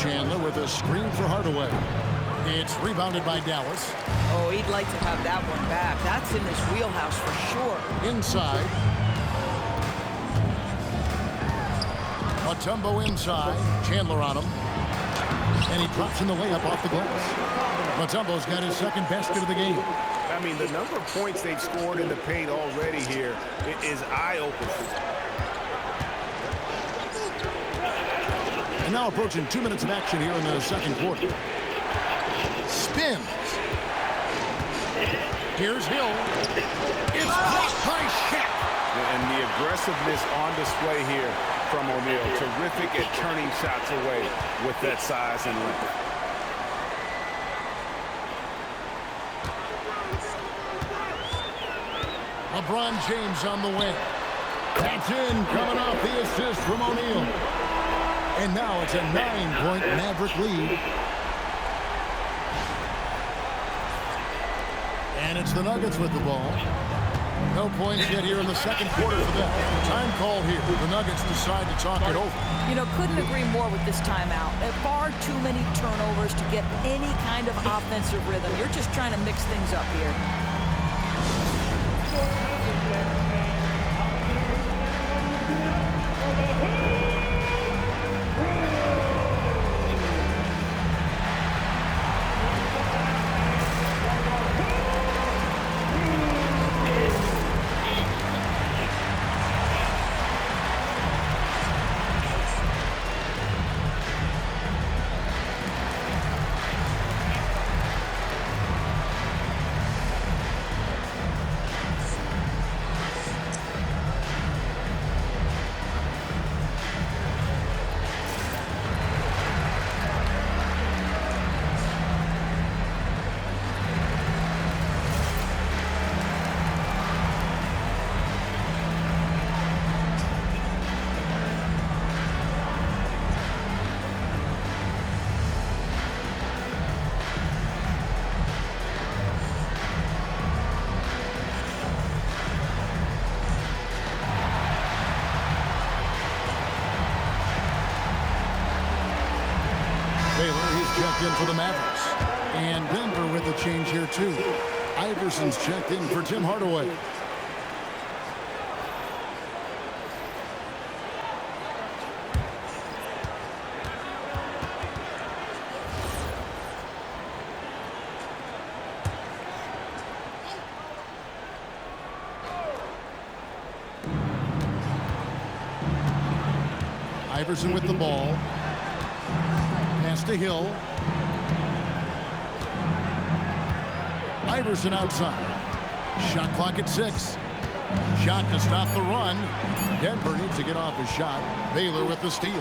Chandler with a screen for Hardaway. It's rebounded by Dallas. Oh, he'd like to have that one back. That's in his wheelhouse for sure. Inside. Mutombo inside. Chandler on him. And he drops in the layup off the glass. Mutombo's got his second basket of the game. I mean, the number of points they've scored in the paint already here is eye-opening. And now approaching 2 minutes of action here in the second quarter. Spins. Here's Hill. It's blocked by Shaq. And the aggressiveness on display here from O'Neal. Terrific at turning shots away with that size and length. LeBron James on the wing. That's in, coming off the assist from O'Neal. And now it's a 9-point Maverick lead. And it's the Nuggets with the ball. No points yet here in the second quarter for them. Time called here. The Nuggets decide to talk it over. You know, couldn't agree more with this timeout. Far too many turnovers to get any kind of offensive rhythm. You're just trying to mix things up here. Checked in for the Mavericks. And Denver with a change here, too. Iverson's checked in for Tim Hardaway. Iverson with the ball. Pass to Hill. Iverson outside. Shot clock at 6. Shot to stop the run. Denver needs to get off his shot. Baylor with the steal.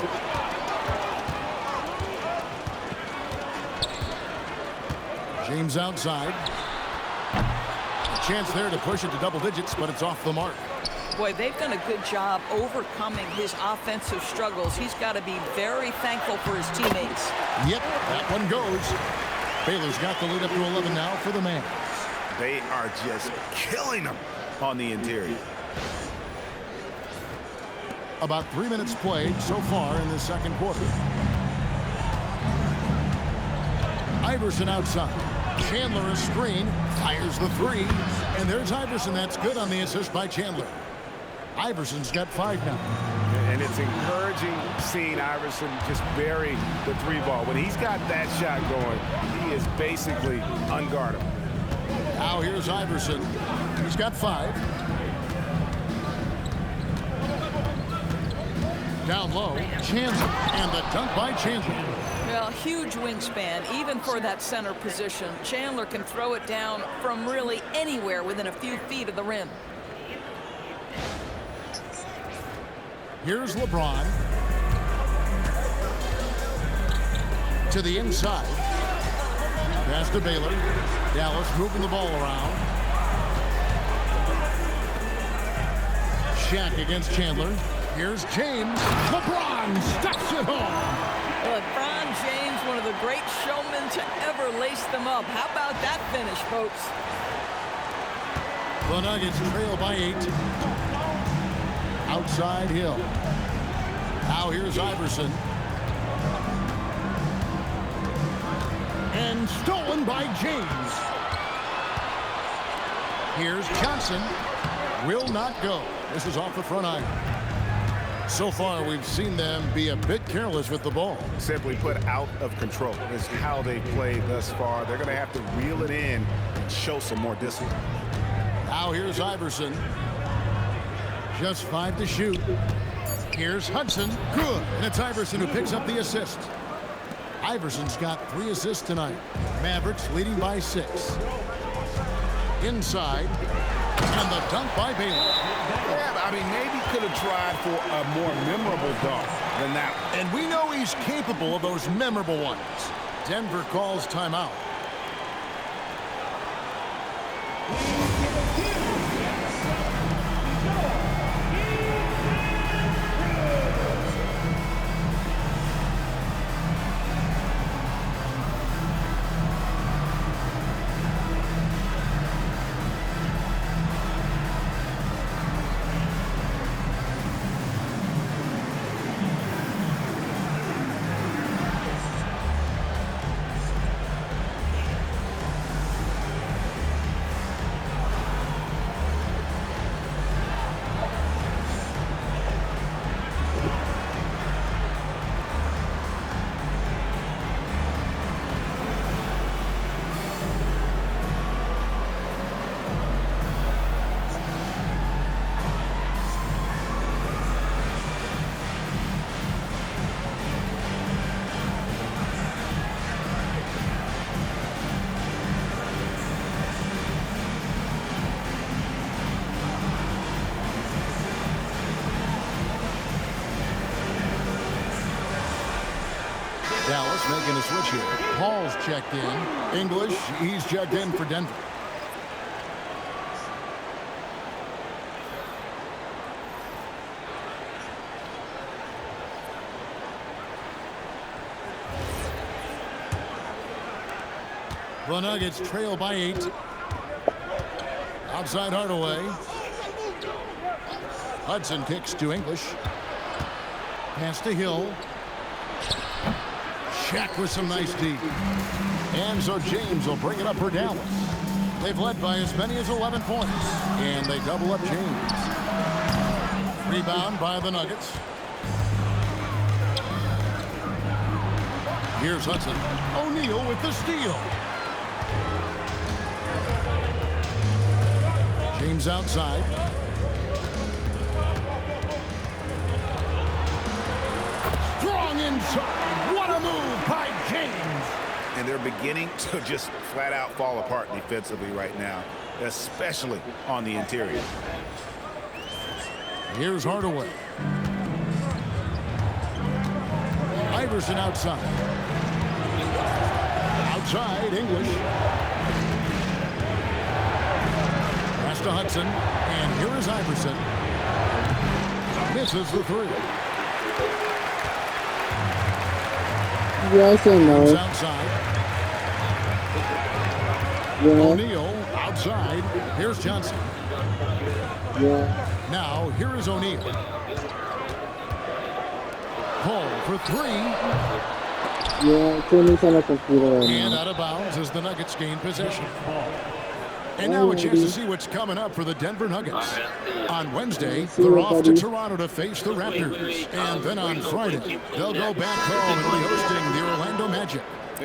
James outside. A chance there to push it to double digits, but it's off the mark. Boy, they've done a good job overcoming his offensive struggles. He's got to be very thankful for his teammates. Yep, that one goes. Baylor's got the lead up to 11 now for the Mavs. They are just killing them on the interior. About 3 minutes played so far in the second quarter. Iverson outside. Chandler a screen. Fires the three. And there's Iverson. That's good on the assist by Chandler. Iverson's got 5 now. And it's encouraging seeing Iverson just bury the 3 ball. When he's got that shot going, he is basically unguardable. Now here's Iverson. He's got 5. Down low, Chandler. And the dunk by Chandler. Well, huge wingspan, even for that center position. Chandler can throw it down from really anywhere within a few feet of the rim. Here's LeBron. To the inside. Pass to Baylor. Dallas moving the ball around. Shaq against Chandler. Here's James. LeBron stuffs it home. LeBron James, one of the great showmen to ever lace them up. How about that finish, folks? The Nuggets trail by 8. Outside Hill. Now here's Iverson. And stolen by James. Here's Johnson. Will not go. This is off the front iron. So far, we've seen them be a bit careless with the ball. Simply put, out of control is how they played thus far. They're going to have to reel it in and show some more discipline. Now here's Iverson. Just 5 to shoot. Here's Hudson. Good. And it's Iverson who picks up the assist. Iverson's got 3 assists tonight. Mavericks leading by 6. Inside. And the dunk by Baylor. Yeah, I mean, maybe could have tried for a more memorable dunk than that. And we know he's capable of those memorable ones. Denver calls timeout. Dallas making a switch here. Paul's checked in. English, he's checked in for Denver. The Nuggets trail by 8. Outside Hardaway. Hudson kicks to English. Pass to Hill. Shaq with some nice deep. And so James will bring it up for Dallas. They've led by as many as 11 points. And they double up James. Rebound by the Nuggets. Here's Hudson. O'Neal with the steal. James outside. Strong inside. What a move by James. And they're beginning to just flat out fall apart defensively right now, especially on the interior. Here's Hardaway. Iverson outside. Outside, English. Pass to Hudson. And here is Iverson. Misses the 3. Yes and no. Outside. Yeah. O'Neal outside. Here's Johnson. Yeah. Now, here is O'Neal. Paul for 3. Yeah, Tony's on a computer right And now. out of bounds as the Nuggets gain possession. And now a chance to see what's coming up for the Denver Nuggets. On Wednesday, they're off to Toronto to face the Raptors. And then on Friday, they'll go back home and be hosting the Orlando Magic.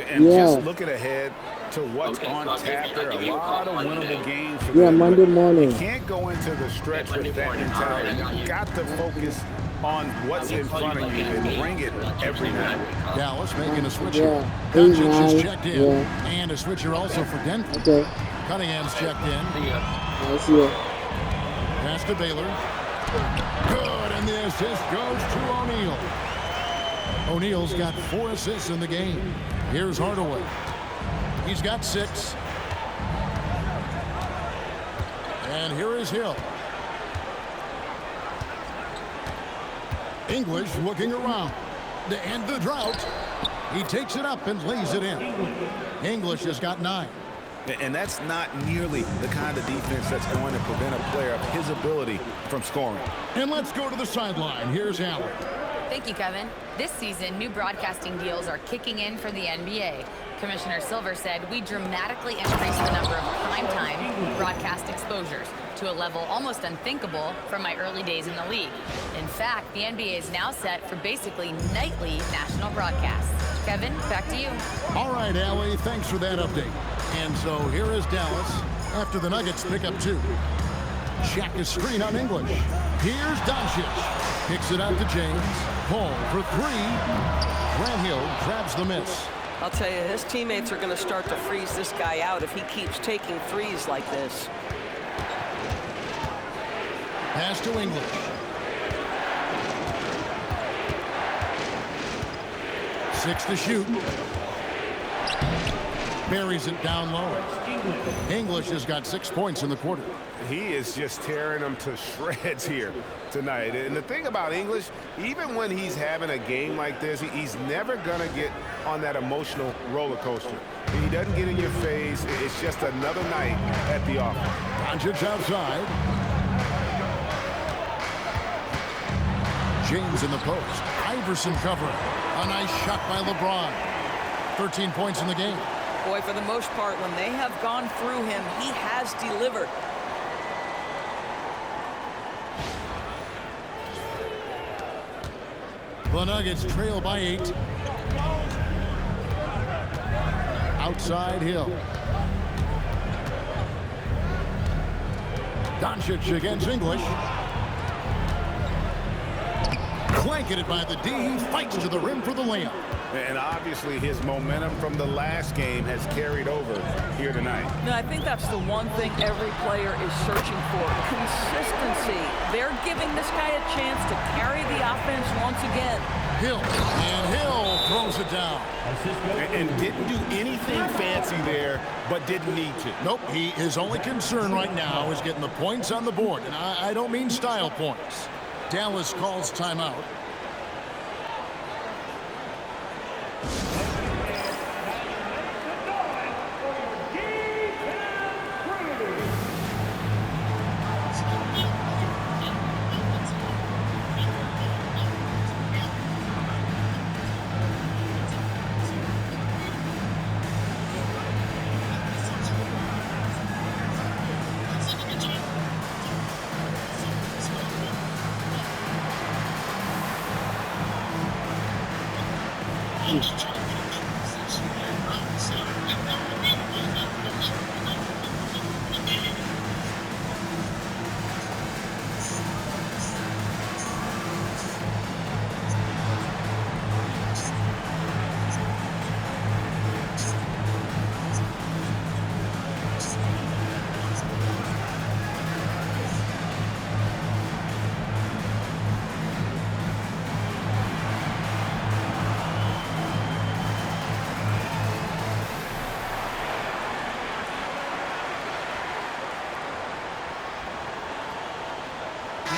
And just looking ahead to what's on tap, there are a lot of winnable games for Yeah, them. Monday morning. You can't go into the stretch with that mentality. You've got to focus on what's in front of you and bring it every night. Dallas making a switch Yeah. here. Doncic is 8-9. checked in. Yeah. And a switcher also for Denver. Okay. Cunningham's checked in. I see it. Pass to Baylor. Good, and the assist goes to O'Neal. O'Neal's got 4 assists in the game. Here's Hardaway. He's got 6. And here is Hill. English looking around to end the drought. He takes it up and lays it in. English has got 9. And that's not nearly the kind of defense that's going to prevent a player of his ability from scoring. And let's go to the sideline. Here's Allen. Thank you, Kevin. This season, new broadcasting deals are kicking in for the NBA. Commissioner Silver said we dramatically increased the number of primetime broadcast exposures to a level almost unthinkable from my early days in the league. In fact, the NBA is now set for basically nightly national broadcasts. Kevin, back to you. All right, Allie, thanks for that update. And so here is Dallas after the Nuggets pick up 2. Check his screen on English. Here's Doncic. Kicks it out to James. Paul for 3. Grant Hill grabs the miss. I'll tell you, his teammates are going to start to freeze this guy out if he keeps taking threes like this. Pass to English. Six to shoot. Buries it down low. English has got 6 points in the quarter. He is just tearing them to shreds here tonight. And the thing about English, even when he's having a game like this, he's never going to get on that emotional roller coaster. He doesn't get in your face. It's just another night at the office. Doncic outside. James in the post. Iverson covering. A nice shot by LeBron. 13 points in the game. Boy, for the most part, when they have gone through him, he has delivered. The Nuggets trail by 8. Outside Hill. Doncic against English. Clanking it by the D. Fights to the rim for the layup. And obviously his momentum from the last game has carried over here tonight. No, I think that's the one thing every player is searching for. Consistency. They're giving this guy a chance to carry the offense once again. Hill. And Hill throws it down. And didn't do anything fancy there, but didn't need to. Nope. His only concern right now is getting the points on the board. And I don't mean style points. Dallas calls timeout.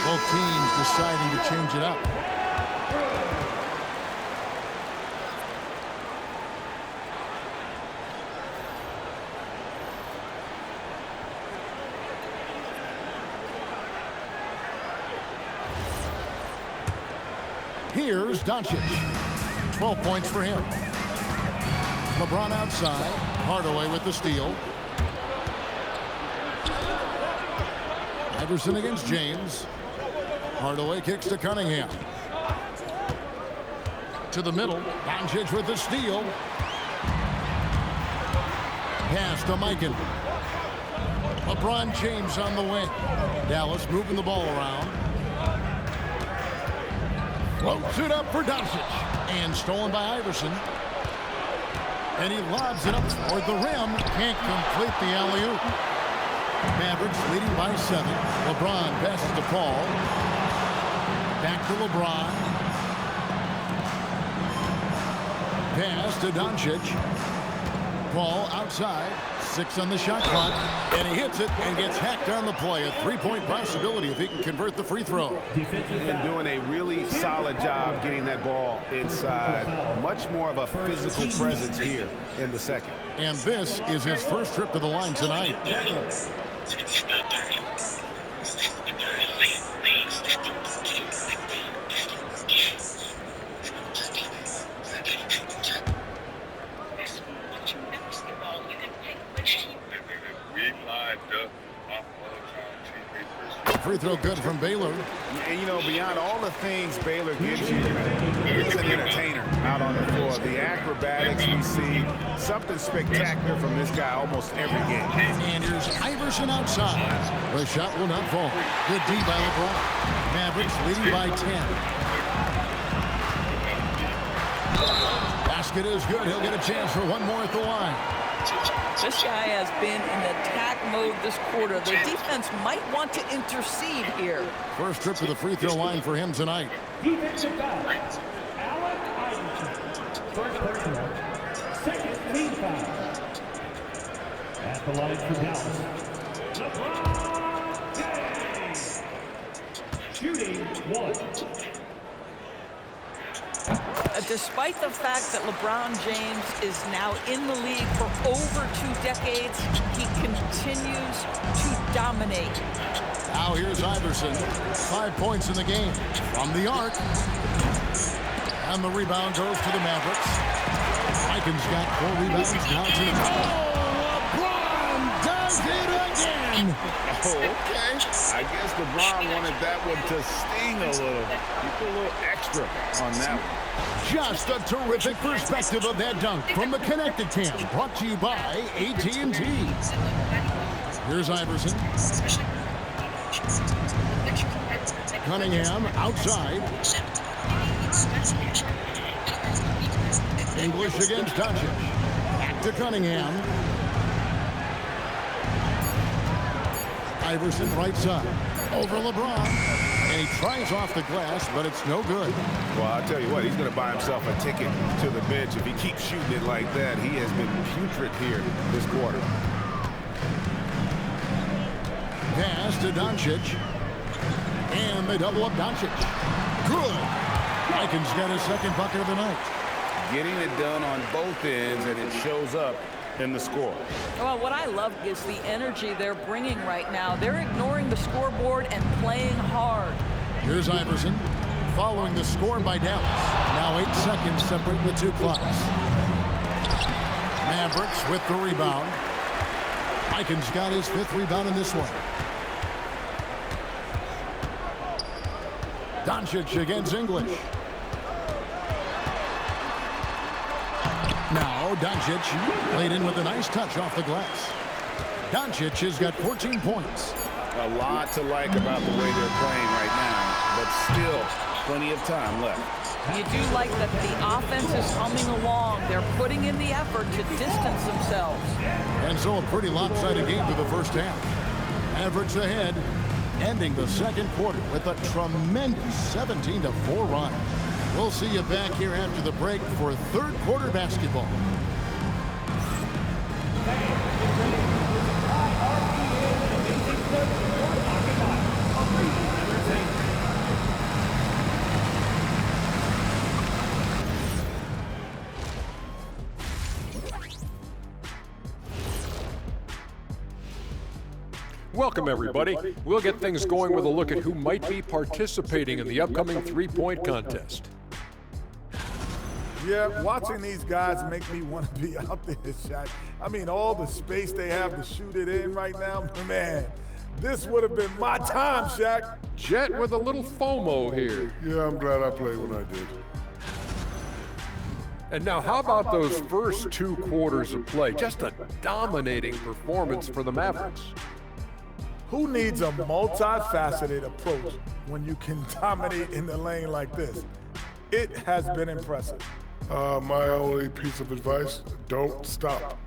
Both teams deciding to change it up. Here's Doncic. 12 points for him. LeBron outside. Hardaway with the steal. Iverson against James. Hardaway kicks to Cunningham. To the middle. Doncic with the steal. Pass to Mikan. LeBron James on the wing. Dallas moving the ball around. Floats it up for Doncic. And stolen by Iverson. And he lobs it up toward the rim. Can't complete the alley-oop. Mavericks leading by 7. LeBron passes to Paul. Back to LeBron. Pass to Doncic. Paul outside. 6 on the shot clock. And he hits it and gets hacked on the play. A 3-point possibility if he can convert the free throw. And doing a really solid job getting that ball inside. Much more of a physical presence here in the second. And this is his first trip to the line tonight. free throw good from Baylor. And, you know, beyond all the things Baylor gives you, he's an entertainer out on the floor. The acrobatics we see, something spectacular from this guy almost every game. And here's Iverson outside. The shot will not fall. Good D by LeBron. Mavericks leading by 10. Basket is good. He'll get a chance for one more at the line. This guy has been in attack mode this quarter. The defense might want to intercede here. First trip to the free throw line for him tonight. Defensive foul. Allen Iverson. First personal. Second team foul. At the line for Dallas. LeBron James. Shooting one. Despite the fact that LeBron James is now in the league for over 2 decades, he continues to dominate. Now here's Iverson. 5 points in the game from the arc. And the rebound goes to the Mavericks. Vikings got 4 rebounds now to the... Oh, LeBron does it again! Oh, okay. I guess LeBron wanted that one to sting a little. He put a little extra on that one. Just a terrific perspective of that dunk from the Connected Cam, brought to you by AT&T. Here's Iverson. Cunningham outside. English against Doncic. Back to Cunningham. Iverson right side. Over LeBron. And he tries off the glass, but it's no good. Well, I'll tell you what, he's going to buy himself a ticket to the bench. If he keeps shooting it like that, he has been putrid here this quarter. Pass to Doncic. And they double up Doncic. Good. Vikings got his second bucket of the night. Getting it done on both ends, and it shows up in the score. Well, what I love is the energy they're bringing right now. They're ignoring the scoreboard and playing hard. Here's Iverson following the score by Dallas. Now 8 seconds separate the two clocks. Mavericks with the rebound. Vikings got his 5th rebound in this one. Doncic against English. Now Doncic laid in with a nice touch off the glass. Doncic has got 14 points. A lot to like about the way they're playing right now, but still plenty of time left. You do like that the offense is humming along. They're putting in the effort to distance themselves. And so a pretty lopsided game for the first half. Mavericks ahead, ending the second quarter with a tremendous 17-4 run. We'll see you back here after the break for third quarter basketball. Welcome, everybody. We'll get things going with a look at who might be participating in the upcoming three-point contest. Yeah, watching these guys make me want to be out there, Shaq. I mean, all the space they have to shoot it in right now, man, this would have been my time, Shaq. Jet with a little FOMO here. Yeah, I'm glad I played when I did. And now, how about those first 2 quarters of play? Just a dominating performance for the Mavericks. Who needs a multifaceted approach when you can dominate in the lane like this? It has been impressive. My only piece of advice, don't stop.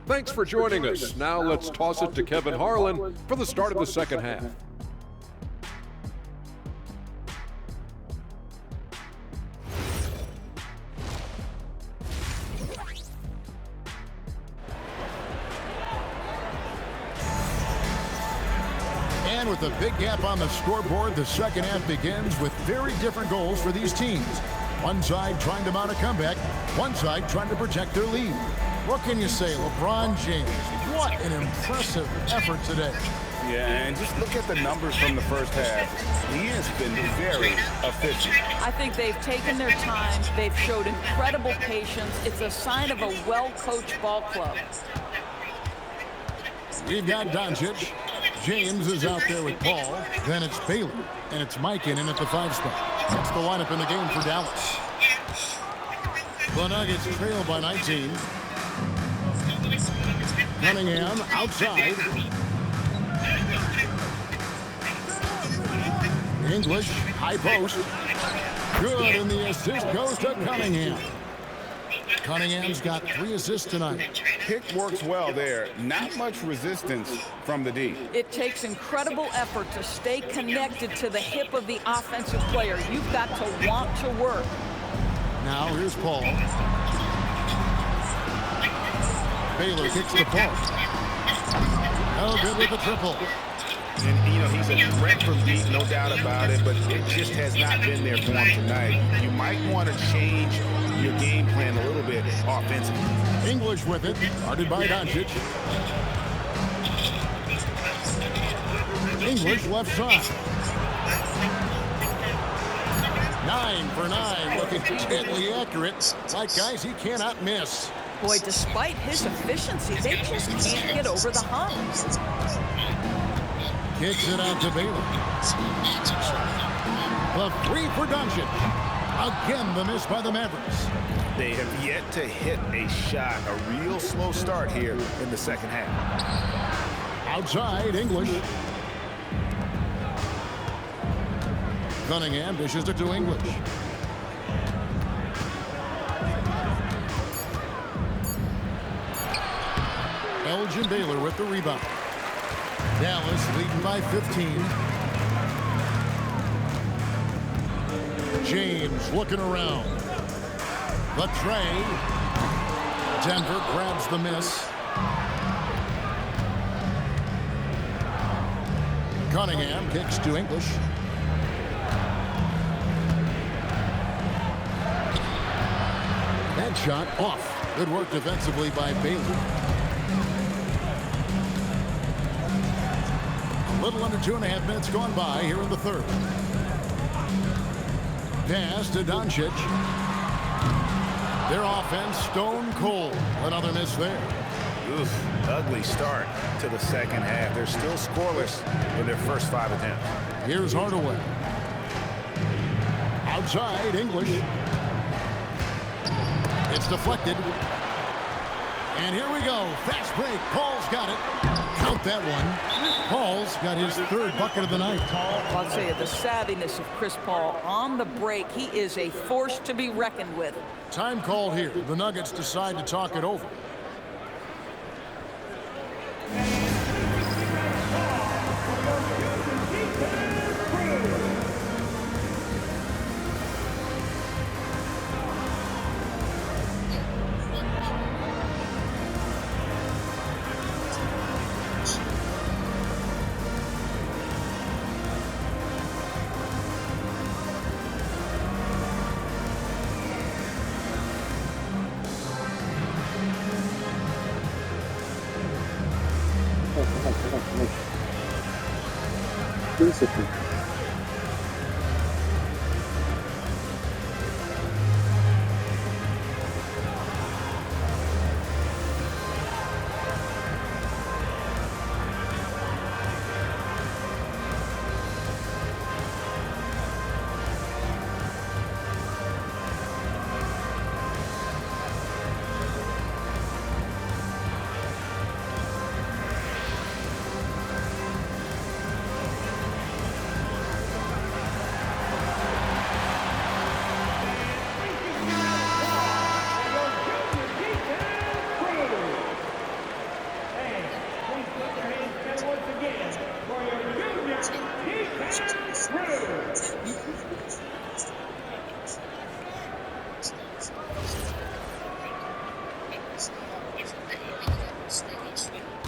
Thanks for joining us. Now let's toss it to Kevin Harlan for the start of the second half. And with a big gap on the scoreboard, the second half begins with very different goals for these teams. One side trying to mount a comeback, one side trying to protect their lead. What can you say, LeBron James? What an impressive effort today. Yeah, and just look at the numbers from the first half. He has been very efficient. I think they've taken their time. They've showed incredible patience. It's a sign of a well-coached ball club. We've got Doncic. James is out there with Paul. Then it's Baylor. And it's Mikan in at the 5 spot. That's the lineup in the game for Dallas. The Nuggets trail by 19. Cunningham outside. English, high post. Good, and the assist goes to Cunningham. Cunningham's got 3 assists tonight. Pick works well there. Not much resistance from the D. It takes incredible effort to stay connected to the hip of the offensive player. You've got to want to work. Now here's Paul. Baylor kicks the ball. No good with the triple. And, you know, he's a threat from deep, no doubt about it, but it just has not been there for him tonight. You might want to change your game plan a little bit offensively. English with it, guarded by Doncic. English left side. 9 for 9, looking deadly accurate. Like guys he cannot miss. Boy, despite his efficiency, they just can't get over the hump. Kicks it out to Baylor. The 3 for Doncic. Again, the miss by the Mavericks. They have yet to hit a shot, a real slow start here in the second half. Outside, English. Cunningham dishes it to English. Elgin Baylor with the rebound. Dallas leading by 15. James looking around. The tray. Denver grabs the miss. Cunningham kicks to English. That shot off. Good work defensively by Baylor. A little under 2.5 minutes gone by here in the third. Pass to Doncic. Their offense stone cold. Another miss there. Oof, ugly start to the second half. They're still scoreless in their first 5 attempts. Here's Hardaway. Outside, English. It's deflected. And here we go. Fast break. Paul's got it. Count that one. Paul's got his 3rd bucket of the night. I'll tell you, the savviness of Chris Paul on the break, he is a force to be reckoned with. Time called here. The Nuggets decide to talk it over. Basically.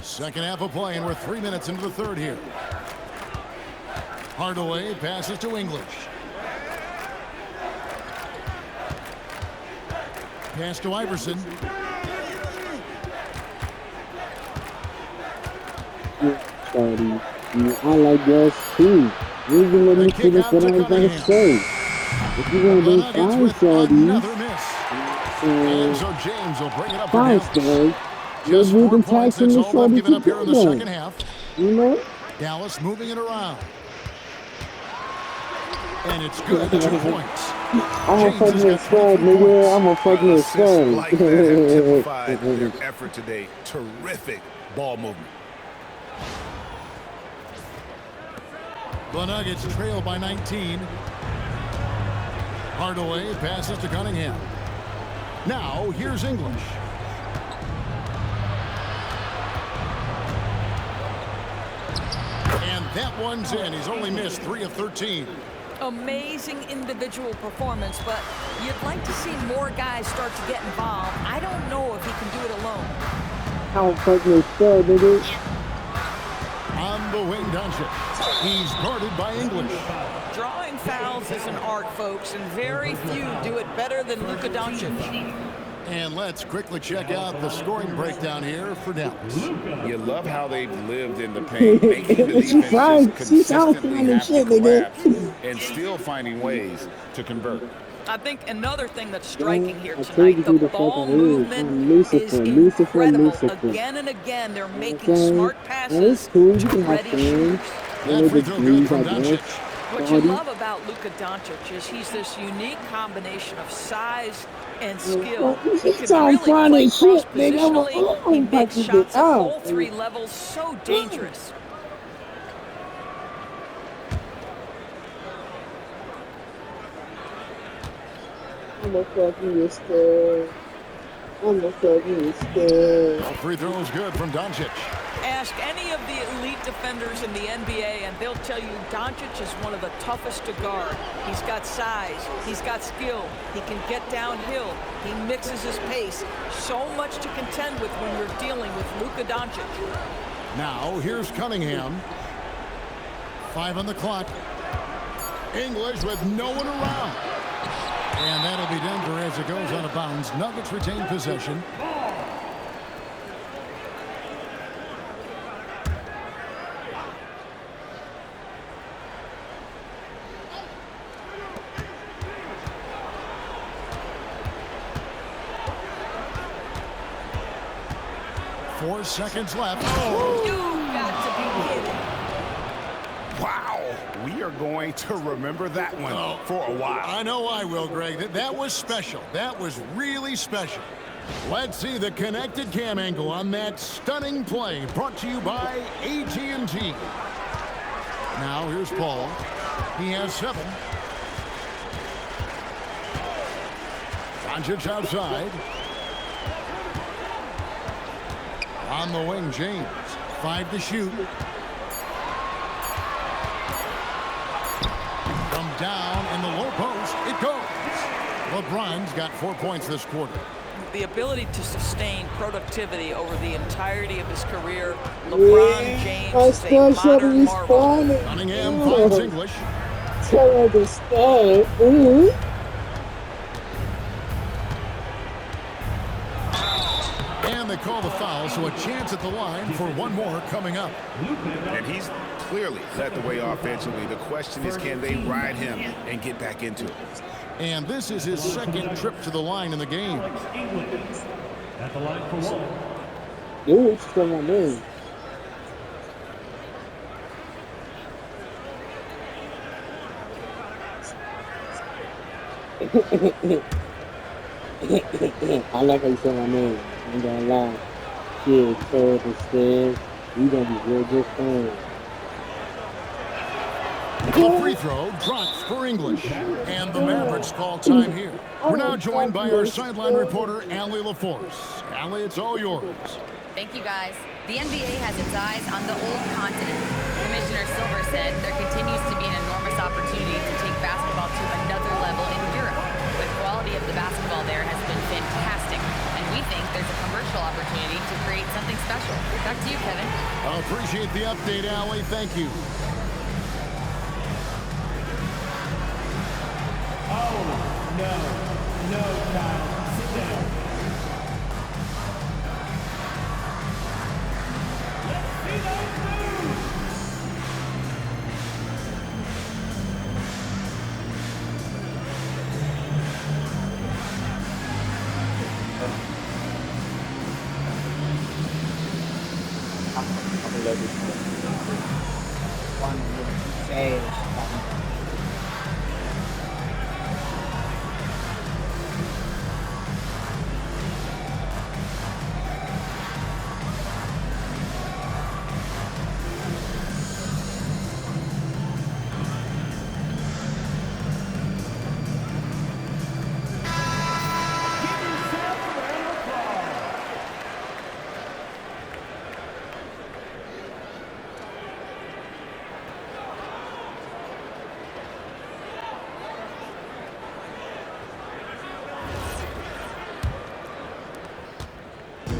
Second half of play, and we're 3 minutes into the third here. Hardaway passes to English. Pass to Iverson. Shorty, I like yours too. You're gonna let me finish what I was gonna say. If you're gonna be fine, Shorty. Another miss. And so James will bring it up for Fine, him. Shorty. Just Maybe 4 the points. tax in That's the all they've shorty given up here in the together. second half. You know? Dallas moving it around. And it's good. 2 points. I'm a James has fucking got stud, 23 nigga. points. I'm a fucking Assists like that have typified their stud. effort today. Terrific ball movement. The Nuggets trail by 19. Hardaway passes to Cunningham. Now, here's English. And that one's in. He's only missed 3 of 13. Amazing individual performance, but you'd like to see more guys start to get involved. I don't know if he can do it alone. I'm a fucking stud, nigga. On the wing, Doncic. He's guarded by English. Drawing fouls is an art, folks, and very few do it better than Luka Doncic. And let's quickly check out the scoring breakdown here for Dallas. You love how they've lived in the paint, making the She fine. defense She's out consistently fine have shit, to nigga. collapse and still finding ways to convert. I think another thing that's striking here I told tonight, you the who the ball fucking is. movement I'm is Lucifer. incredible. Again and again, they're making Okay. smart Well, passes it's cool. You to can have ready fun. shooters. That free throw good from Doncic. What you love about Luka Doncic is he's this unique combination of size and skill. He can sound really fun play as shit, nigga. cross-positionally. He makes fucking shots at out. all 3 levels so dangerous. I'm a fucking stud. I'm a fucking stud. Free throw is good from Doncic. Ask any of the elite defenders in the NBA, and they'll tell you Doncic is one of the toughest to guard. He's got size. He's got skill. He can get downhill. He mixes his pace. So much to contend with when you're dealing with Luka Doncic. Now, here's Cunningham. 5 on the clock. English with no one around. And that'll be Denver as it goes out of bounds. Nuggets retain possession. Four seconds left. Oh. You got to be kidding. Wow. We are going to remember that one for a while. I know I will, Greg. That was special. That was really special. Let's see the connected cam angle on that stunning play brought to you by AT&T. Now here's Paul. He has 7. Doncic outside. On the wing, James. 5 to shoot. From down in the low post, it goes. LeBron's got 4 points this quarter. The ability to sustain productivity over the entirety of his career, LeBron James is a modern marvel. Cunningham finds English. Tell her to stay. And they call the foul, so a chance at the line for one more coming up. And he's clearly led the way offensively. The question is, can they ride him and get back into it? And this is his 2nd trip to the line in the game. At the line for 1. Yo, what's going on there? I like how you said my name. I ain't gonna lie. Shit, told instead. We gonna be real good friends. The free throw drops for English. And the Mavericks call time here. We're now joined by our sideline reporter, Allie LaForce. Allie, it's all yours. Thank you, guys. The NBA has its eyes on the old continent. Commissioner Silver said there continues to be an enormous opportunity to take basketball to another level in Europe. The quality of the basketball there has been fantastic, and we think there's a commercial opportunity to create something special. Back to you, Kevin. I appreciate the update, Allie. Thank you. Oh, no, child. Sit down. Let's see those moves. l'ho visto. Quando sei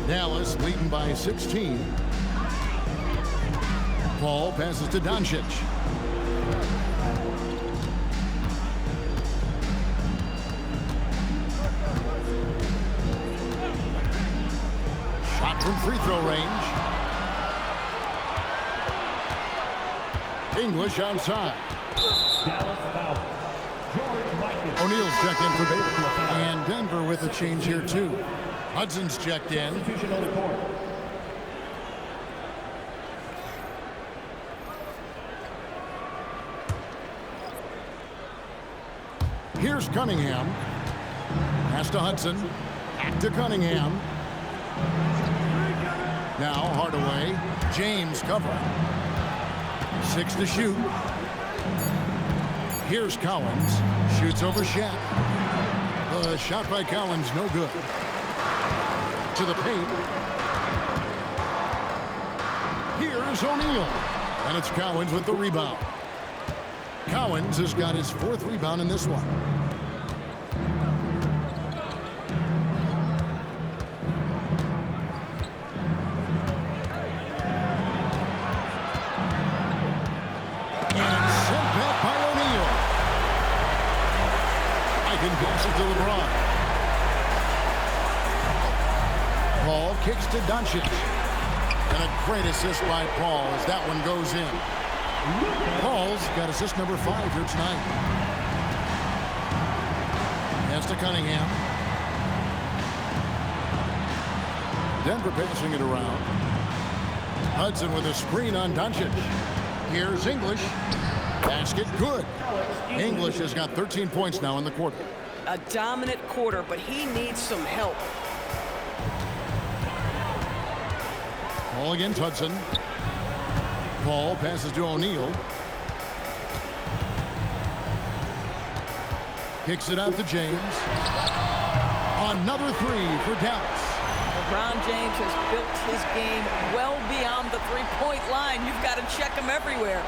Dallas leading by 16. Paul passes to Doncic. Shot from free throw range. English outside. O'Neal's checked in for Baylor. And Denver with a change here too. Hudson's checked in. Here's Cunningham. Pass to Hudson. Back to Cunningham. Now Hardaway. James covering. 6 to shoot. Here's Collins. Shoots over Shaq. The shot by Collins no good. To the paint. Here's O'Neal. And it's Collins with the rebound. Collins has got his 4th rebound in this one. And sent back by O'Neal. I can pass it to LeBron. Paul kicks to Doncic. And a great assist by Paul as that one goes in. Paul's got assist number 5 here tonight. Pass to Cunningham. Denver passing it around. Hudson with a screen on Doncic. Here's English. Basket good. English has got 13 points now in the quarter. A dominant quarter, but he needs some help. Paul against Hudson. Paul passes to O'Neal. Kicks it out to James. Another 3 for Dallas. LeBron James has built his game well beyond the three-point line. You've got to check him everywhere.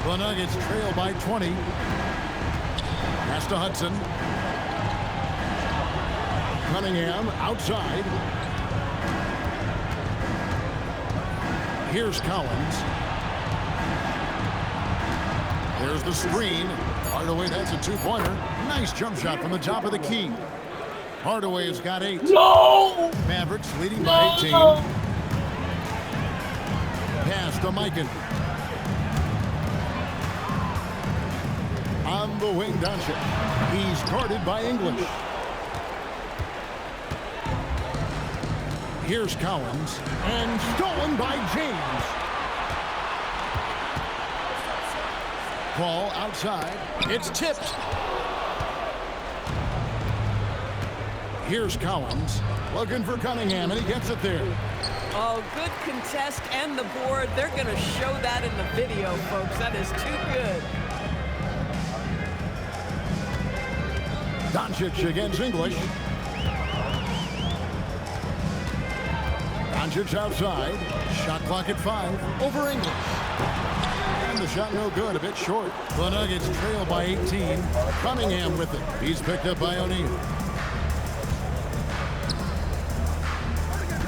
The Nuggets trail by 20. Pass to Hudson. Cunningham outside. Here's Collins. There's the screen. Hardaway, that's a 2-pointer. Nice jump shot from the top of the key. Hardaway has got 8. No! Mavericks leading by 18. Pass to Mikan. On the wing, Doncic. He's guarded by English. Here's Collins. And stolen by James. Ball outside. It's tipped. Here's Collins. Looking for Cunningham, and he gets it there. Oh, good contest and the board. They're going to show that in the video, folks. That is too good. Doncic against English. Doncic outside. Shot clock at 5. Over English. And the shot no good. A bit short. The Nuggets trail by 18. Cunningham with it. He's picked up by O'Neal.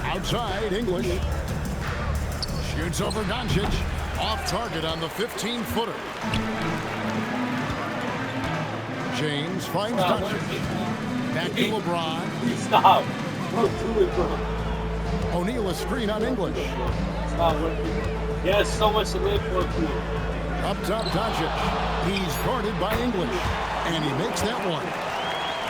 Outside, English. Shoots over Doncic. Off target on the 15-footer. James finds Doncic. Back to LeBron. Stop. Don't do it, bro. O'Neal a screen on English. Stop. He has so much to live for. Up top, Doncic. He's guarded by English. And he makes that one.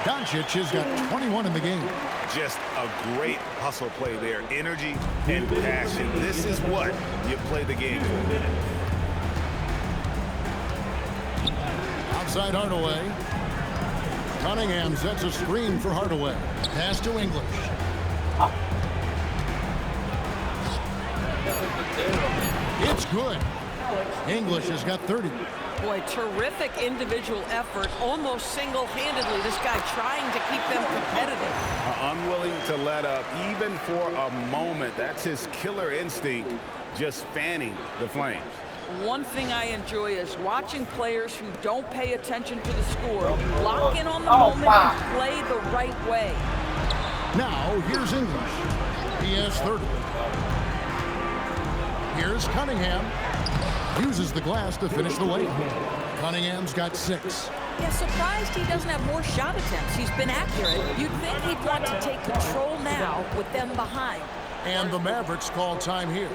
Doncic has got 21 in the game. Just a great hustle play there. Energy and passion. This is what you play the game for. Outside Hardaway. Cunningham sets a screen for Hardaway. Pass to English. It's good. English has got 30. Boy, terrific individual effort, almost single-handedly. This guy trying to keep them competitive. Unwilling to let up, even for a moment. That's his killer instinct, just fanning the flames. One thing I enjoy is watching players who don't pay attention to the score lock in on the moment and play the right way. Now, here's English. He has 30. Here's Cunningham. Uses the glass to finish the layup. Cunningham's got 6. Yeah, surprised he doesn't have more shot attempts. He's been accurate. You'd think he'd want to take control now with them behind. And the Mavericks call time here.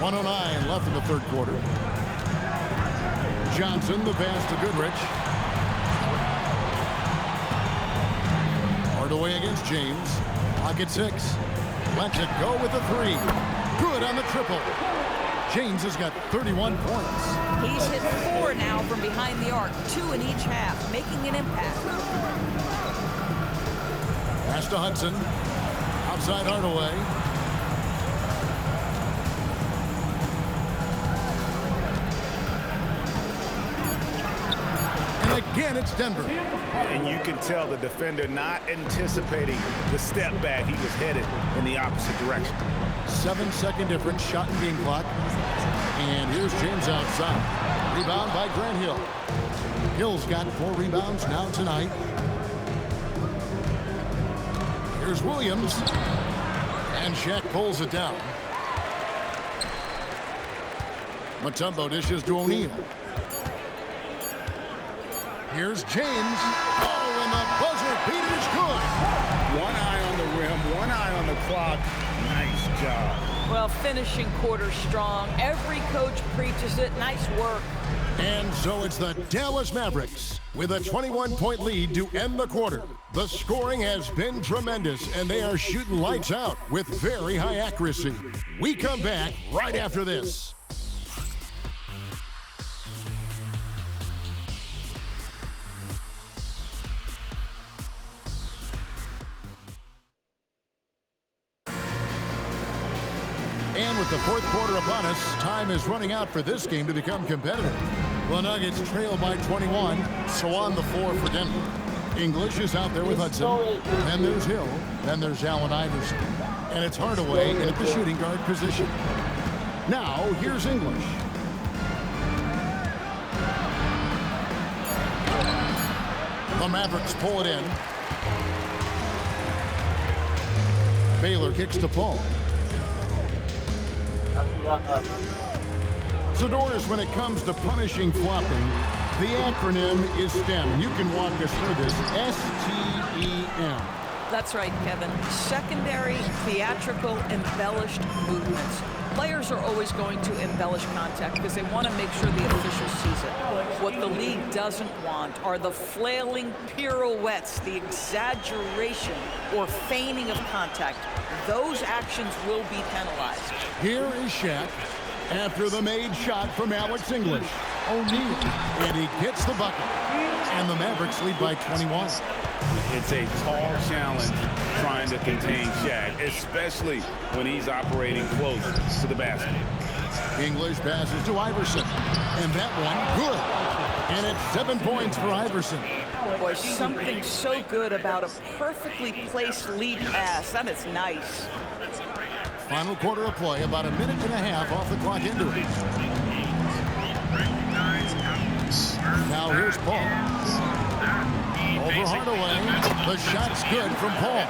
.109 left in the third quarter. Johnson, the pass to Goodrich. Hardaway against James. Pocket 6. Lets it go with the 3. Good on the triple. James has got 31 points. He's hit 4 now from behind the arc, 2 in each half, making an impact. Pass to Hudson. Outside Hardaway. Again, it's Denver. And you can tell the defender not anticipating the step back. He was headed in the opposite direction. 7-second difference, shot and game clock. And here's James outside. Rebound by Grant Hill. Hill's got 4 rebounds now tonight. Here's Williams. And Shaq pulls it down. Mutombo dishes to O'Neal. Here's James. Oh, and the buzzer beater is good. One eye on the rim, one eye on the clock. Nice job. Well, finishing quarter strong. Every coach preaches it. Nice work. And so it's the Dallas Mavericks with a 21-point lead to end the quarter. The scoring has been tremendous, and they are shooting lights out with very high accuracy. We come back right after this. And with the fourth quarter upon us, time is running out for this game to become competitive. The Nuggets trail by 21, so on the floor for Denver. English is out there with Hudson. Then there's Hill. Then there's Allen Iverson. And it's Hardaway in at the shooting guard position. Now, here's English. The Mavericks pull it in. Baylor kicks to Paul. So, Doris, when it comes to punishing flopping, the acronym is STEM. You can walk us through this. S-T-E-M. That's right, Kevin. Secondary, theatrical, embellished movements. Players are always going to embellish contact because they want to make sure the official sees it. What the league doesn't want are the flailing pirouettes, the exaggeration or feigning of contact. Those actions will be penalized. Here is Shaq after the made shot from Alex English. O'Neal, and he gets the bucket. And the Mavericks lead by 21. It's a tall challenge trying to contain Shaq, especially when he's operating close to the basket. English passes to Iverson. And that one, good. And it's 7 points for Iverson. Boy, something so good about a perfectly placed lead pass. That is nice. Final quarter of play, about a minute and a half off the clock into it. Now here's Paul. Over Hardaway. The shot's good from Paul.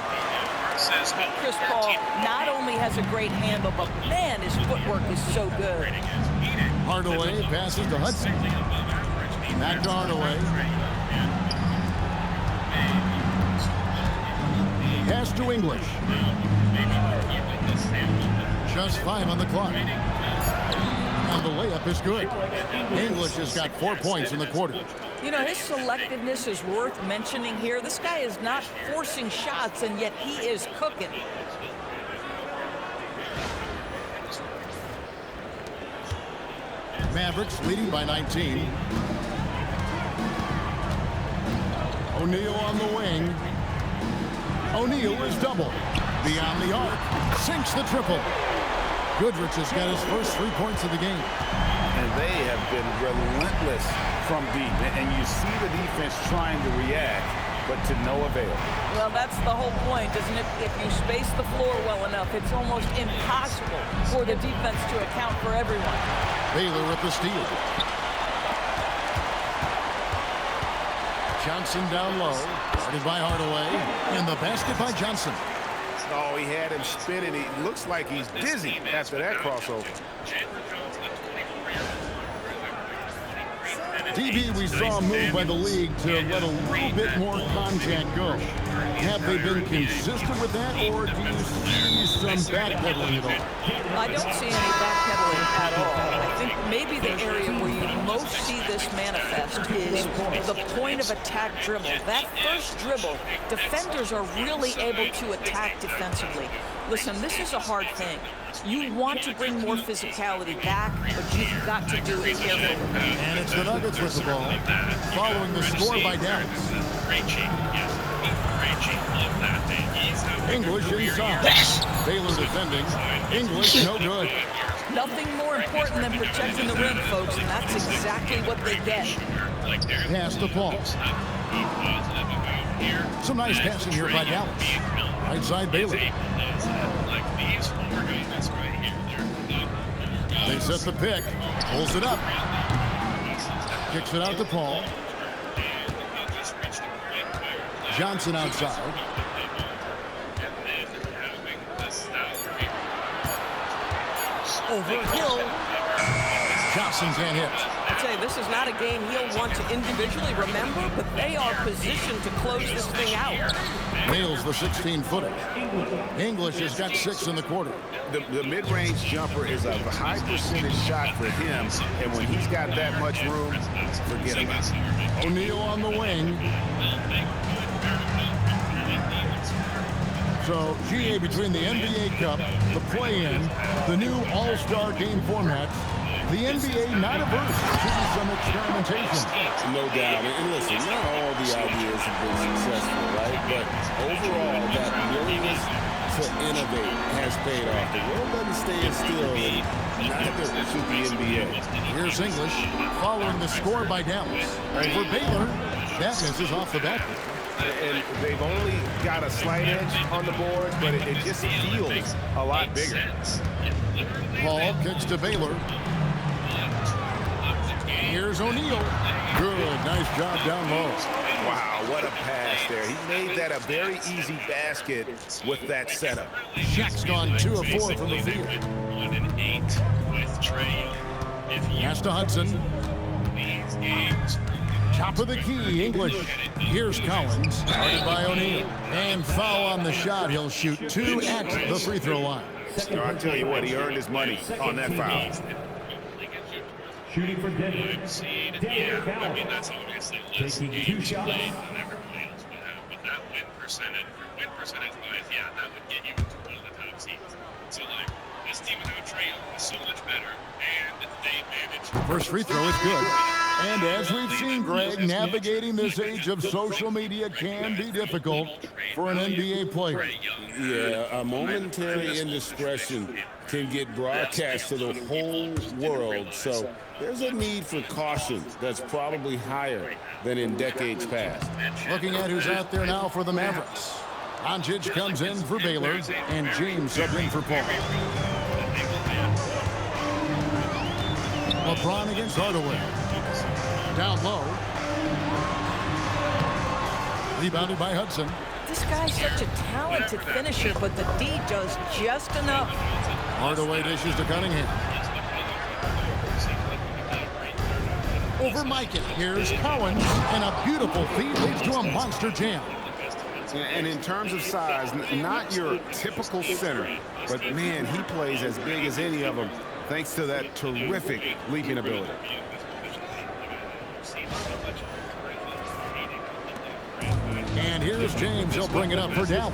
Chris Paul not only has a great handle, but man, his footwork is so good. Hardaway passes to Hudson. Back to Hardaway. Pass to English. Just 5 on the clock. And the layup is good. English has got 4 points in the quarter. You know, his selectiveness is worth mentioning here. This guy is not forcing shots, and yet he is cooking. Mavericks leading by 19. O'Neal on the wing. O'Neal is double. Beyond the arc. Sinks the triple. Goodrich has got his first 3 points of the game. And they have been relentless from deep. And you see the defense trying to react, but to no avail. Well, that's the whole point, isn't it? If you space the floor well enough, it's almost impossible for the defense to account for everyone. Baylor with the steal. Johnson down low. Guarded by Hardaway. And the basket by Johnson. Oh, he had him spinning. He looks like he's dizzy after that crossover. DB, we saw a move by the league to let a little bit more contact go. Have they been consistent with that, or do you see some backpedaling at all? I don't see any backpedaling at all. I think maybe the area where you most see this manifest is the point of attack dribble. That first dribble, defenders are really able to attack defensively. Listen, this is a hard thing. You want to bring more physicality back, but you've got to do it carefully. And it's the Nuggets with the ball, following the score by Dallas. English inside. Baylor defending. English no good. Nothing more important than protecting the rim, folks, and that's exactly what they get. Pass to Paul. Some nice passing here by Dallas. Right side Baylor. They set the pick. Pulls it up. Kicks it out to Paul. Johnson outside. Over Hill. Johnson can't hit. I tell you, this is not a game he'll want to individually remember, but they are positioned to close this thing out. Nails the 16-footer. English has got 6 in the quarter. The mid-range jumper is a high percentage shot for him, and when he's got that much room, forget about it. O'Neal on the wing. So, GA, between the NBA Cup, the play-in, the new All-Star game formats, the NBA not averse to some experimentation. No doubt. And listen, not all the ideas have been successful, right? But overall, that willingness to innovate has paid off. The world doesn't stand still, and neither should the NBA. Here's English following the score by Dallas. For Baylor, that misses off the back. And they've only got a slight edge on the board, but it just feels a lot bigger. Paul kicks to Baylor. Here's O'Neal. Good, nice job down low. Wow, what a pass there. He made that a very easy basket with that setup. Shaq's gone 2 of 4 from the field. 1 and 8 with Trey. Pass to Hudson. Top of the key, English. Here's Collins, guarded by O'Neal. And foul on the shot. He'll shoot 2 at the free throw line. So I tell you what, he earned his money on that foul. Shooting for Denver. Yeah, I mean, that's obviously less taking 2 games shots. played than everybody else would have. But that win percentage-wise, yeah, that would get you into one of the top seeds. So, like, this team without Trae Young is so much better, and they managed. First free throw is good. And as we've seen, Greg, navigating this age of social media can be difficult for an NBA player. Yeah, a momentary indiscretion can get broadcast to the whole world. So there's a need for caution that's probably higher than in decades past. Looking at who's out there now for the Mavericks. Doncic comes in for Baylor, and James subbed in for Paul. LeBron against Hardaway. Down low. Rebounded by Hudson. This guy's such a talented finisher, but the D does just enough. Hardaway dishes to Cunningham. Over Mikan. Here's Collins, and a beautiful feed leads to a monster jam. And in terms of size, not your typical center, but man, he plays as big as any of them thanks to that terrific leaping ability. And here's James. He'll bring it up for Dallas.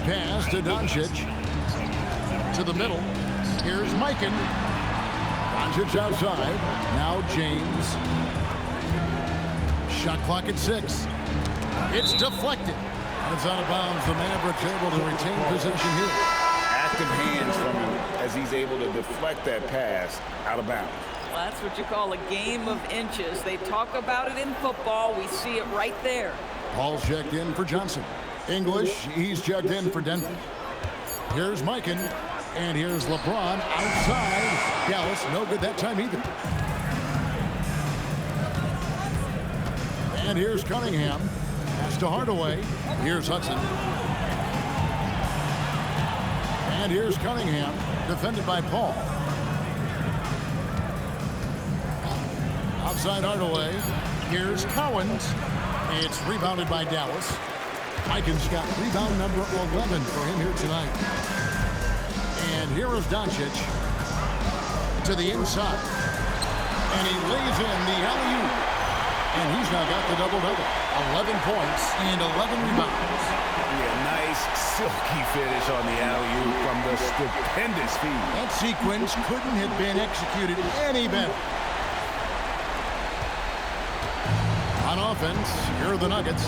Pass to Doncic. To the middle. Here's Mikan. Doncic outside. Now James. Shot clock at 6. It's deflected. And it's out of bounds. The Mavericks able to retain possession here. Active hands from him as he's able to deflect that pass out of bounds. Well, that's what you call a game of inches. They talk about it in football. We see it right there. Paul's checked in for Johnson. English, he's checked in for Denver. Here's Mikan. And here's LeBron outside. Dallas, no good that time either. And here's Cunningham. Pass to Hardaway. Here's Hudson. And here's Cunningham, defended by Paul. Outside Hardaway. Here's Collins. It's rebounded by Dallas. Mikan's got rebound number 11 for him here tonight. And here is Doncic to the inside. And he lays in the alley-oop. And he's now got the double-double. 11 points and 11 rebounds. Yeah, nice silky finish on the alley-oop from the stupendous feed. That sequence couldn't have been executed any better. On offense, here are the Nuggets.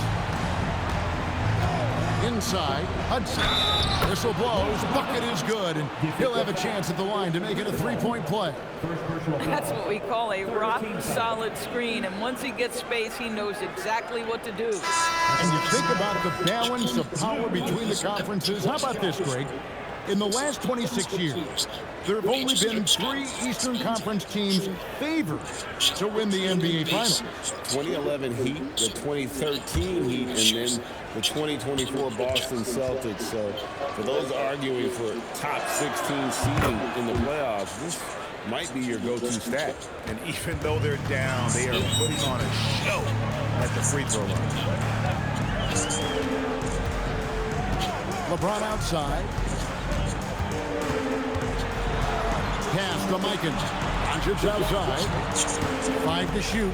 Inside, Hudson. Whistle blows, bucket is good, and he'll have a chance at the line to make it a three-point play. That's what we call a rock-solid screen, and once he gets space, he knows exactly what to do. And you think about the balance of power between the conferences. How about this, Greg? In the last 26 years, there have only been 3 Eastern Conference teams favored to win the NBA Finals. 2011 Heat, the 2013 Heat, and then the 2024 Boston Celtics. So for those arguing for top 16 seeding in the playoffs, this might be your go-to stat. And even though they're down, they are putting on a show at the free throw line. LeBron outside. Pass to Mikan. Doncic outside. 5 to shoot.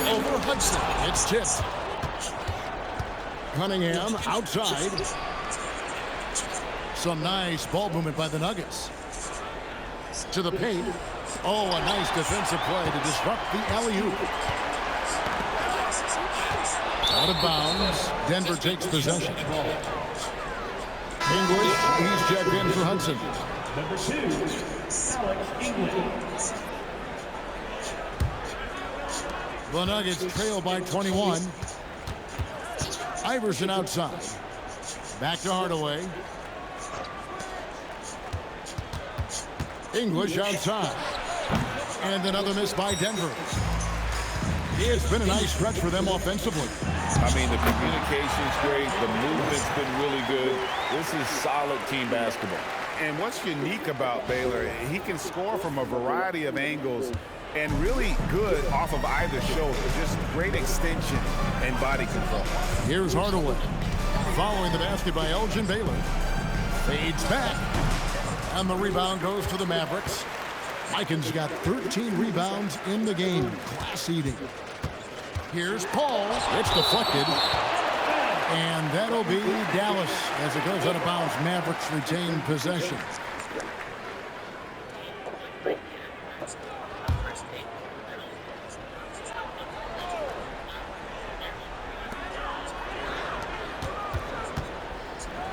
Over Hudson. It's tipped. Cunningham outside. Some nice ball movement by the Nuggets. To the paint. Oh, a nice defensive play to disrupt the alley-oop. Out of bounds. Denver takes possession. English, he's checked in for Hudson. Number 2, Alex English. The Nuggets trail by 21. Iverson outside. Back to Hardaway. English outside. And another miss by Denver. It's been a nice stretch for them offensively. I mean, the communication's great. The movement's been really good. This is solid team basketball. And what's unique about Baylor, he can score from a variety of angles and really good off of either shoulder. Just great extension and body control. Here's Hardaway. Following the basket by Elgin Baylor. Fades back. And the rebound goes to the Mavericks. Mikan's got 13 rebounds in the game. Class eating. Here's Paul. It's deflected. And that'll be Dallas as it goes out of bounds. Mavericks retain possession.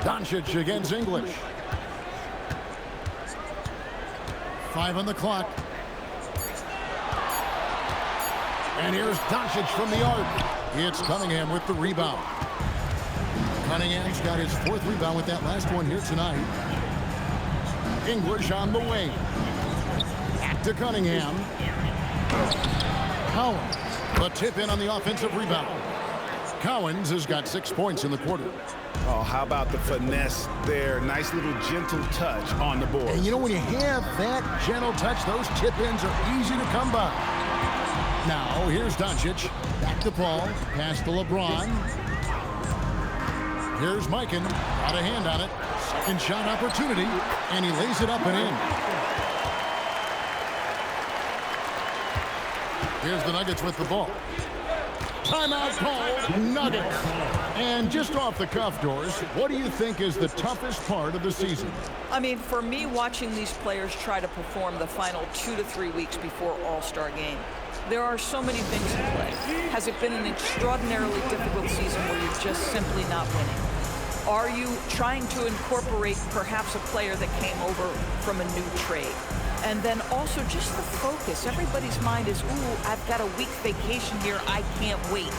Doncic against English. 5 on the clock. And here's Doncic from the arc. It's Cunningham with the rebound. Cunningham's got his 4th rebound with that last one here tonight. English on the wing. Back to Cunningham. Cowens. The tip in on the offensive rebound. Cowens has got 6 points in the quarter. Oh, how about the finesse there? Nice little gentle touch on the board. And you know, when you have that gentle touch, those tip-ins are easy to come by. Now, here's Doncic. Back to Paul. Pass to LeBron. Here's Mikan. Got a hand on it. Second shot opportunity. And he lays it up and in. Here's the Nuggets with the ball. Timeout called. Nuggets. And just off the cuff, Doris, what do you think is the toughest part of the season? I mean, for me, watching these players try to perform the final 2 to 3 weeks before All-Star game, there are so many things in play. Has it been an extraordinarily difficult season where you're just simply not winning? Are you trying to incorporate perhaps a player that came over from a new trade? And then also just the focus. Everybody's mind is, ooh, I've got a week vacation here. I can't wait.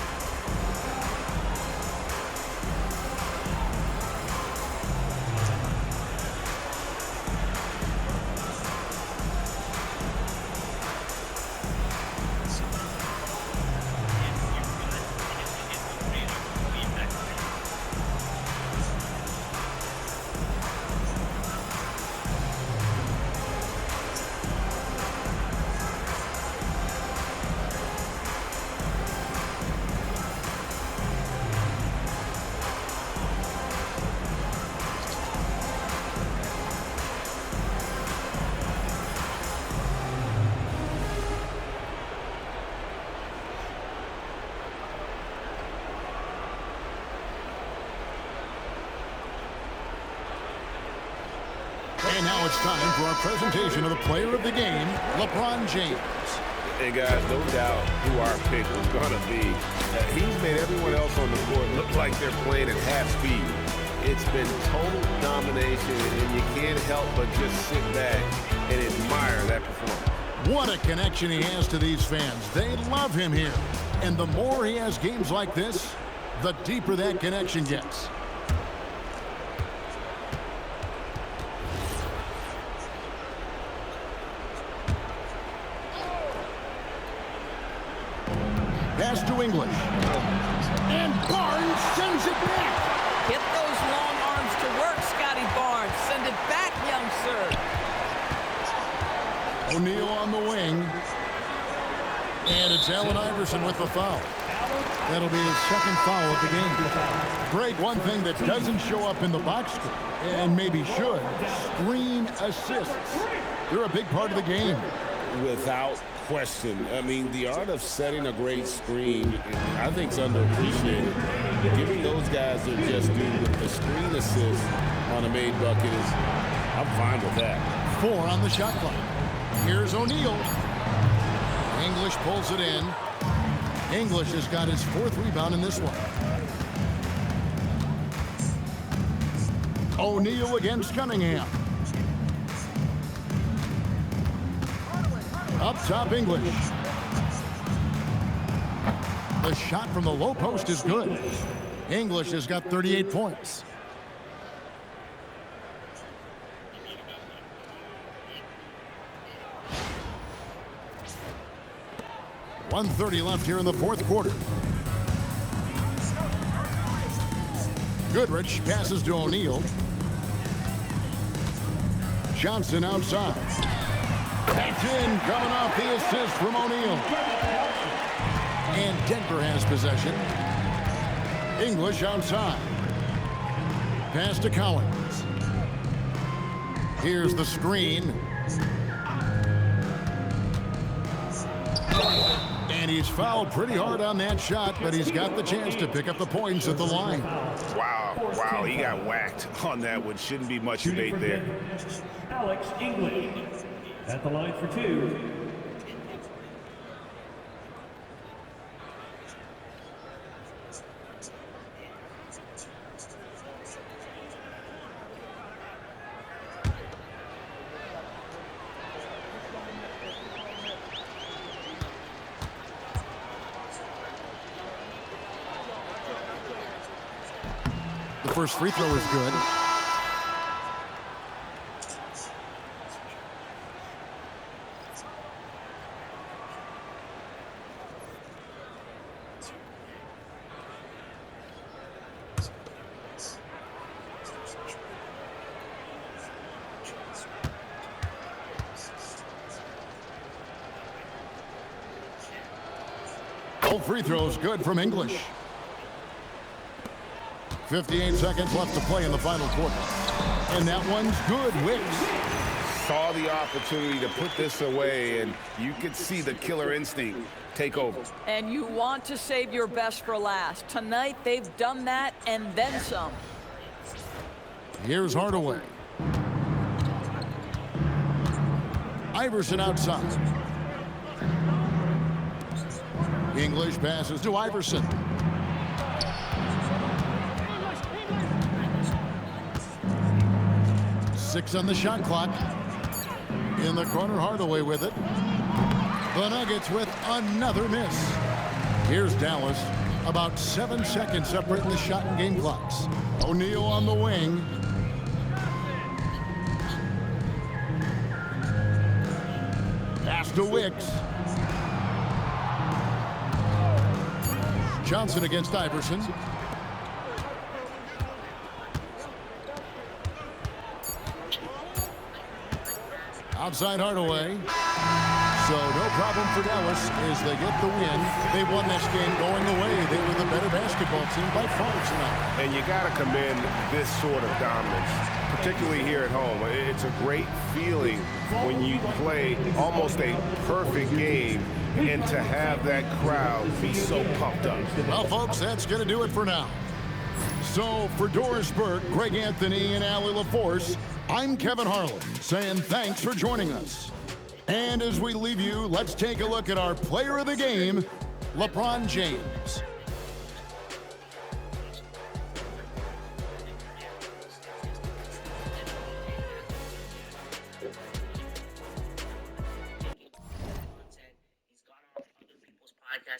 And now it's time for our presentation of the player of the game, LeBron James. Hey, guys, no doubt who our pick was going to be. He's made everyone else on the court look like they're playing at half speed. It's been total domination, and you can't help but just sit back and admire that performance. What a connection he has to these fans. They love him here. And the more he has games like this, the deeper that connection gets. Pass to English. And Barnes sends it back. Get those long arms to work, Scotty Barnes. Send it back, young sir. O'Neal on the wing. And it's Allen Iverson with the foul. That'll be his 2nd foul of the game. Greg, one thing that doesn't show up in the box score, and maybe should, screen assists. They're a big part of the game. Without question. I mean, the art of setting a great screen, I think, is underappreciated. Giving those guys their just due with the screen assist on a made bucket is, I'm fine with that. 4 on the shot clock. Here's O'Neal. English pulls it in. English has got his 4th rebound in this one. O'Neal against Cunningham. Up top, English. The shot from the low post is good. English has got 38 points. 1:30 left here in the fourth quarter. Goodrich passes to O'Neal. Johnson outside. That's in, coming off the assist from O'Neal. And Denver has possession. English outside. Pass to Collins. Here's the screen. And he's fouled pretty hard on that shot, but he's got the chance to pick up the points at the line. Wow, he got whacked on that one. Shouldn't be much debate there. Alex English at the line for 2. The first free throw is good. All free throws good from English. 58 seconds left to play in the final quarter. And that one's good. Wicks saw the opportunity to put this away, and you could see the killer instinct take over. And you want to save your best for last. Tonight, they've done that and then some. Here's Hardaway. Iverson outside. English passes to Iverson. Six on the shot clock. In the corner, Hardaway with it. The Nuggets with another miss. Here's Dallas. About 7 seconds separating the shot and game clocks. O'Neal on the wing. Pass to Wicks. Johnson against Iverson. Outside Hardaway. So no problem for Dallas as they get the win. They won this game going away. They were the better basketball team by far tonight. And you got to commend this sort of dominance, particularly here at home. It's a great feeling when you play almost a perfect game and to have that crowd be so pumped up. Well, folks, that's going to do it for now. So for Doris Burke, Greg Anthony, and Allie LaForce, I'm Kevin Harlan saying thanks for joining us. And as we leave you, let's take a look at our player of the game, LeBron James.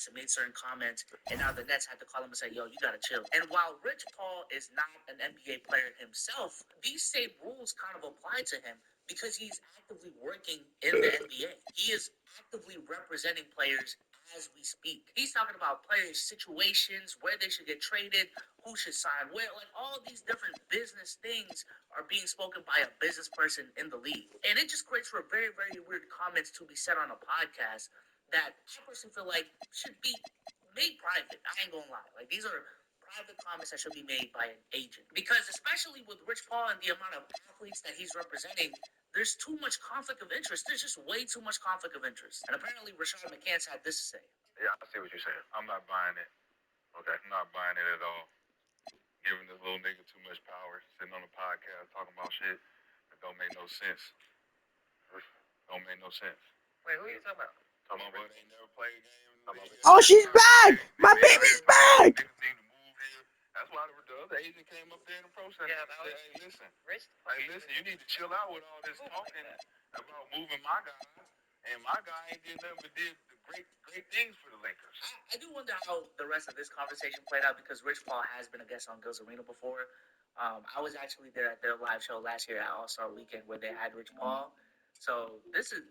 And made certain comments, and now the Nets had to call him and say, yo, you gotta chill. And while Rich Paul is not an NBA player himself, these same rules kind of apply to him because he's actively working in the NBA. He is actively representing players as we speak. He's talking about players' situations, where they should get traded, who should sign where. Like, all these different business things are being spoken by a business person in the league. And it just creates for very, very weird comments to be said on a podcast that I personally feel like should be made private. I ain't gonna lie. Like, these are private comments that should be made by an agent. Because especially with Rich Paul and the amount of athletes that he's representing, there's too much conflict of interest. There's just way too much conflict of interest. And apparently Rashad McCants had this to say. Yeah, I see what you're saying. I'm not buying it. Okay, I'm not buying it at all. Giving this little nigga too much power, sitting on a podcast talking about shit that don't make no sense. Don't make no sense. Wait, who are you talking about? Talking about they never played a game. Oh, she's back! My baby's back! That's why the agent came up there in the process and said, hey, listen, you need to chill out with all this talking about moving my guy. And my guy ain't did nothing but did great things for the Lakers. I do wonder how the rest of this conversation played out because Rich Paul has been a guest on Gil's Arena before. I was actually there at their live show last year at All-Star Weekend where they had Rich Paul. So this is